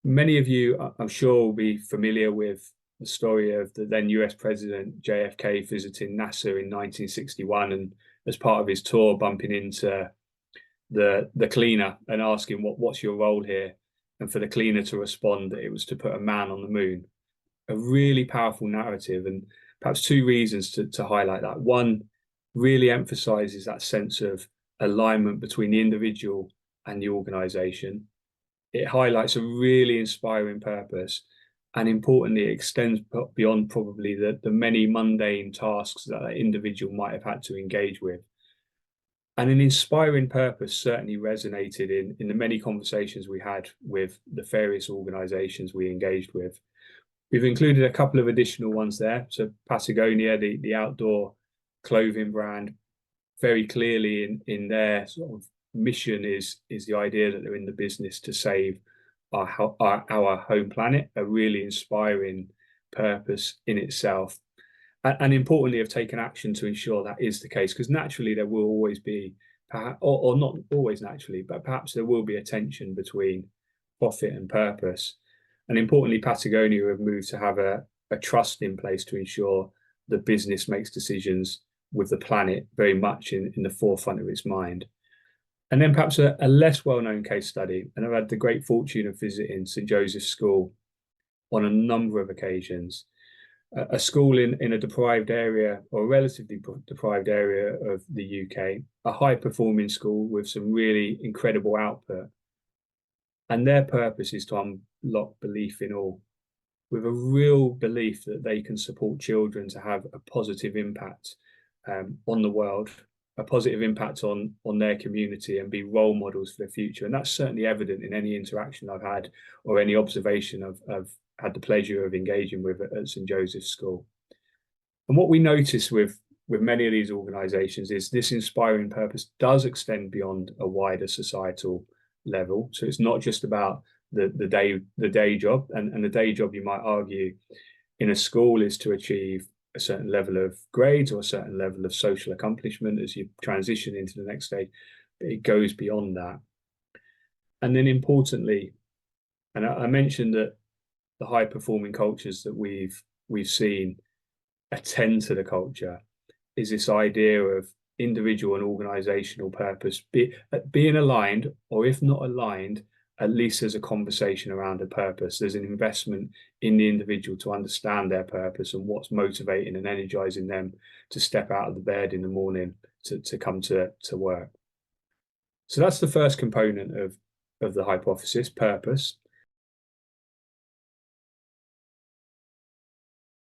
Many of you, I'm sure, will be familiar with the story of the then US President JFK visiting NASA in 1961, and as part of his tour, bumping into the cleaner and asking, what's your role here? And for the cleaner to respond that it was to put a man on the moon. A really powerful narrative, and perhaps two reasons to highlight that. One, really emphasizes that sense of alignment between the individual and the organization. It highlights a really inspiring purpose, and importantly, it extends beyond probably the many mundane tasks that that individual might have had to engage with. And an inspiring purpose certainly resonated in the many conversations we had with the various organizations we engaged with. We've included a couple of additional ones there. So Patagonia, the outdoor clothing brand, very clearly in their sort of mission is the idea that they're in the business to save our home planet, a really inspiring purpose in itself. And importantly, have taken action to ensure that is the case, because naturally there will always be, or not always naturally, but perhaps there will be a tension between profit and purpose. And importantly, Patagonia have moved to have a trust in place to ensure the business makes decisions with the planet very much in the forefront of its mind. And then perhaps a less well-known case study, and I've had the great fortune of visiting St. Joseph's School on a number of occasions. A school in a deprived area, or a relatively deprived area of the UK, a high-performing school with some really incredible output. And their purpose is to unlock belief in all, with a real belief that they can support children to have a positive impact on the world, a positive impact on their community, and be role models for the future. And that's certainly evident in any interaction I've had or any observation I've had the pleasure of engaging with at St. Joseph's School. And what we notice with many of these organizations is this inspiring purpose does extend beyond a wider societal level. So it's not just about the day job, and the day job, you might argue, in a school is to achieve a certain level of grades or a certain level of social accomplishment as you transition into the next stage. But it goes beyond that. And then importantly, and I mentioned that the high performing cultures that we've seen attend to the culture is this idea of individual and organizational purpose being aligned, or if not aligned, at least there's a conversation around a purpose. There's an investment in the individual to understand their purpose and what's motivating and energizing them to step out of the bed in the morning to come to work. So that's the first component of the hypothesis, purpose.